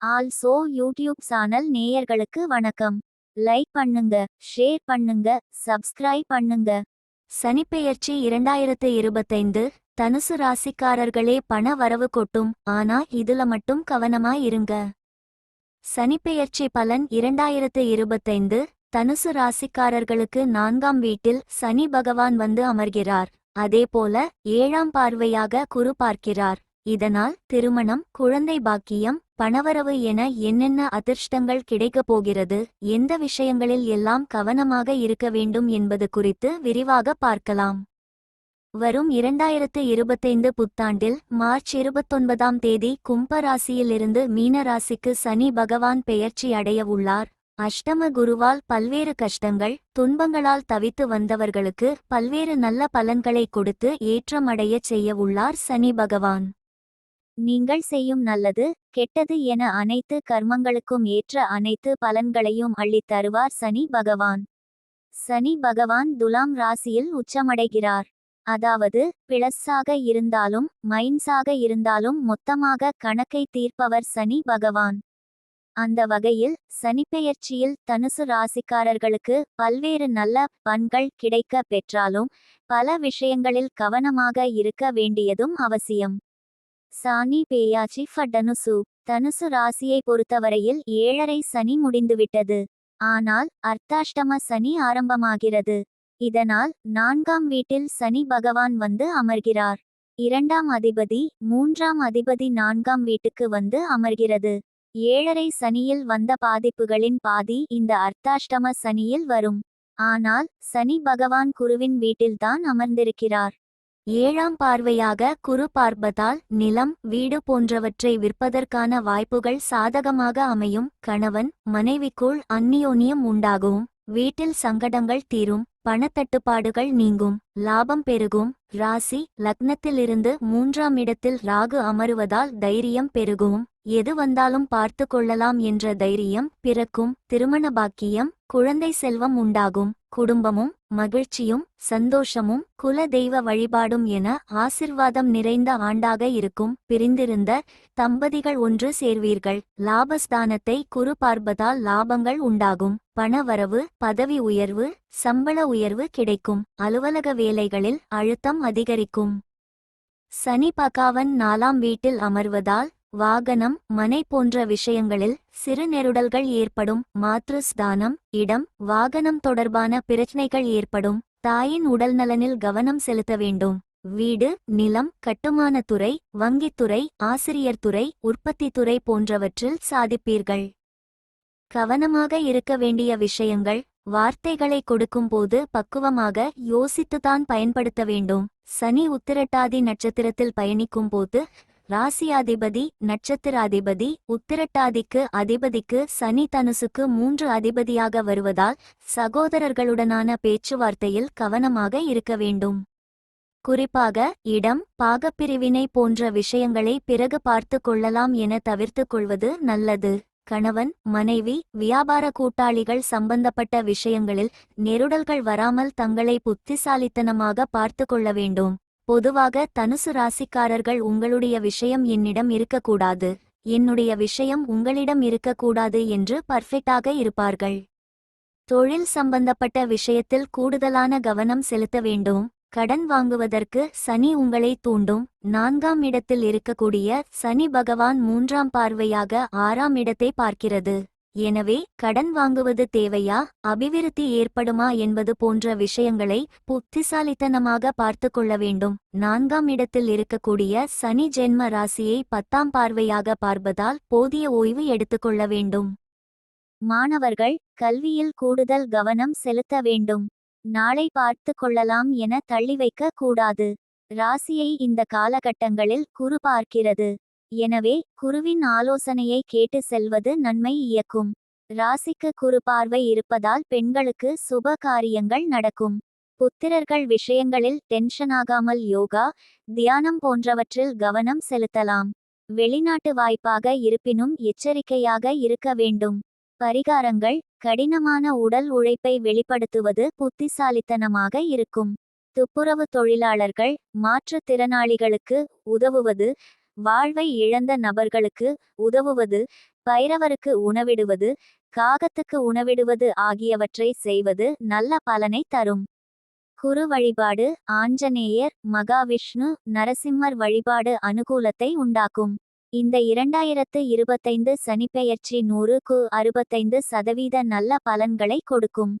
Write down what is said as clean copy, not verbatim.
Also YouTube channel நேயர்களுக்கு வணக்கம். Like பண்ணுங்க, ஷேர் பண்ணுங்க, சப்ஸ்கிரைப் பண்ணுங்க. சனிப்பெயர்ச்சி 2025 தனுசு ராசிக்காரர்களே பண வரவு கொட்டும். ஆனா இதுல மட்டும் கவனமா இருங்க. சனிப்பெயர்ச்சி பலன் 2025 தனுசு ராசிக்காரர்களுக்கு 4ஆம் வீட்டில் சனி பகவான் வந்து அமர்கிறார். அதேபோல 7ஆம் பார்வையாக குரு பார்க்கிறார். இதனால் திருமணம், குழந்தை பாக்கியம், பணவரவு என என்னென்ன அதிர்ஷ்டங்கள் கிடைக்கப் போகிறது, எந்த விஷயங்களில் எல்லாம் கவனமாக இருக்க வேண்டும் என்பது குறித்து விரிவாக பார்க்கலாம். வரும் 2025 புத்தாண்டில் மார்ச் 29ஆம் தேதி கும்ப ராசியிலிருந்து மீன ராசிக்கு சனி பகவான் பெயர்ச்சி அடைய உள்ளார். அஷ்டம குருவால் பல்வேறு கஷ்டங்கள், துன்பங்களால் தவித்து வந்தவர்களுக்கு பல்வேறு நல்ல பலன்களை கொடுத்து ஏற்றமடையச் செய்ய உள்ளார் சனி பகவான். நீங்கள் செய்யும் நல்லது, கெட்டது என அனைத்து கர்மங்களுக்கும் ஏற்ற அனைத்து பலன்களையும் அள்ளித் தருவார் சனி பகவான். சனி பகவான் துலாம் ராசியில் உச்சமடைகிறார். அதாவது பிளஸ்ஸாக இருந்தாலும் மைன்ஸாக இருந்தாலும் மொத்தமாக கணக்கை தீர்ப்பவர் சனி பகவான். அந்த வகையில் சனிப்பெயர்ச்சியில் தனுசு ராசிக்காரர்களுக்கு பல்வேறு நல்ல பண்கள் கிடைக்க பெற்றாலும் பல விஷயங்களில் கவனமாக இருக்க வேண்டியதும் அவசியம். சானி பேயாச்சி ஃபடனுசு தனுசு ராசியை பொறுத்தவரையில் 7.5 சனி முடிந்துவிட்டது. ஆனால் அர்த்தாஷ்டம சனி ஆரம்பமாகிறது. இதனால் 4ஆம் வீட்டில் சனி பகவான் வந்து அமர்கிறார். 2ஆம் அதிபதி 3ஆம் அதிபதி 4ஆம் வீட்டுக்கு வந்து அமர்கிறது. 7.5 சனியில் வந்த பாதிப்புகளின் பாதி இந்த அர்த்தாஷ்டம சனியில் வரும். ஆனால் சனி பகவான் குருவின் வீட்டில்தான் அமர்ந்திருக்கிறார். 7ஆம் பார்வையாக குரு பார்ப்பதால் நிலம், வீடு போன்றவற்றை விற்பதற்கான வாய்ப்புகள் சாதகமாக அமையும். கணவன் மனைவிக்குள் அந்நியோன்யம் உண்டாகும். வீட்டில் சங்கடங்கள் தீரும். பணத்தட்டுப்பாடுகள் நீங்கும். லாபம் பெருகும். ராசி லக்னத்திலிருந்து 3ஆம் இடத்தில் ராகு அமருவதால் தைரியம் பெருகும். எது வந்தாலும் பார்த்து கொள்ளலாம் என்ற தைரியம் பிறக்கும். திருமண பாக்கியம், குழந்தை செல்வம் உண்டாகும். குடும்பமும் மகிழ்ச்சியும் சந்தோஷமும் குல தெய்வ வழிபாடும் என ஆசிர்வாதம் நிறைந்த ஆண்டாக இருக்கும். பிரிந்திருந்த தம்பதிகள் ஒன்று சேர்வீர்கள். லாபஸ்தானத்தை குரு பார்ப்பதால் லாபங்கள் உண்டாகும். பணவரவு, பதவி உயர்வு, சம்பள உயர்வு கிடைக்கும். அலுவலக வேலைகளில் அழுத்தம் அதிகரிக்கும். சனி பகவான் 4ஆம் வீட்டில் அமர்வதால் வாகனம், மனை போன்ற விஷயங்களில் சிறு நெருடல்கள் ஏற்படும். மாத்ருஸ்தானம், இடம், வாகனம் தொடர்பான பிரச்சனைகள் ஏற்படும். தாயின் உடல்நலனில் கவனம் செலுத்த வேண்டும். வீடு, நிலம், கட்டுமானத்துறை, வங்கித்துறை, ஆசிரியர் துறை, உற்பத்தித்துறை போன்றவற்றில் சாதிப்பீர்கள். கவனமாக இருக்க வேண்டிய விஷயங்கள்: வார்த்தைகளை கொடுக்கும்போது பக்குவமாக யோசித்துத்தான் பயன்படுத்த வேண்டும். சனி உத்திரட்டாதி நட்சத்திரத்தில் பயணிக்கும் போது ராசியாதிபதி, நட்சத்திராதிபதி, உத்திரட்டாதிக்கு அதிபதிக்கு சனி தனுசுக்கு 3 அதிபதியாக வருவதால் சகோதரர்களுடனான பேச்சுவார்த்தையில் கவனமாக இருக்க வேண்டும். குறிப்பாக இடம், பாகப்பிரிவினை போன்ற விஷயங்களை பிறகு பார்த்து கொள்ளலாம் என தவிர்த்து கொள்வது நல்லது. கணவன் மனைவி, வியாபார கூட்டாளிகள் சம்பந்தப்பட்ட விஷயங்களில் நெருடல்கள் வராமல் தங்களை புத்திசாலித்தனமாக பார்த்து கொள்ள வேண்டும். பொதுவாக தனுசு ராசிக்காரர்கள் உங்களுடைய விஷயம் என்னிடம் இருக்கக்கூடாது, என்னுடைய விஷயம் உங்களிடம் இருக்கக்கூடாது என்று பர்ஃபெக்டாக இருப்பார்கள். தொழில் சம்பந்தப்பட்ட விஷயத்தில் கூடுதலான கவனம் செலுத்த வேண்டும். கடன் வாங்குவதற்கு சனி உங்களை தூண்டும். 4ஆம் இடத்தில் இருக்கக்கூடிய சனி பகவான் 3ஆம் பார்வையாக 6ஆம் இடத்தை பார்க்கிறது. எனவே கடன் வாங்குவது தேவையா, அபிவிருத்தி ஏற்படுமா என்பது போன்ற விஷயங்களை புத்திசாலித்தனமாக பார்த்து கொள்ள வேண்டும். 4ஆம் இடத்தில் இருக்கக்கூடிய சனி ஜென்ம ராசியை 10ஆம் பார்வையாக பார்ப்பதால் போதிய ஓய்வு எடுத்துக்கொள்ள வேண்டும். மாணவர்கள் கல்வியில் கூடுதல் கவனம் செலுத்த வேண்டும். நாளை பார்த்து கொள்ளலாம் என தள்ளி வைக்க கூடாது. ராசியை இந்த காலகட்டங்களில் குரு பார்க்கிறது. எனவே குருவின் ஆலோசனையை கேட்டு செல்வது நன்மை இயக்கும். ராசிக்கு குரு பார்வை இருப்பதால் பெண்களுக்கு சுப காரியங்கள் நடக்கும். புத்திரர்கள் விஷயங்களில் டென்ஷனாகாமல் யோகா, தியானம் போன்றவற்றில் கவனம் செலுத்தலாம். வெளிநாட்டு வாய்ப்பாக இருப்பினும் எச்சரிக்கையாக இருக்க வேண்டும். பரிகாரங்கள்: கடினமான உடல் உழைப்பை வெளிப்படுத்துவது புத்திசாலித்தனமாக இருக்கும். துப்புரவு தொழிலாளர்கள், மாற்றுத்திறனாளிகளுக்கு உதவுவது, வாழ்வை இழந்த நபர்களுக்கு உதவுவது, பைரவருக்கு உணவிடுவது, காகத்துக்கு உணவிடுவது ஆகியவற்றை செய்வது நல்ல பலனை தரும். குரு வழிபாடு: ஆஞ்சநேயர், மகாவிஷ்ணு, நரசிம்மர் வழிபாடு அனுகூலத்தை உண்டாக்கும். இந்த 2025 சனிப்பெயர்ச்சி 100க்கு 65% நல்ல பலன்களை கொடுக்கும்.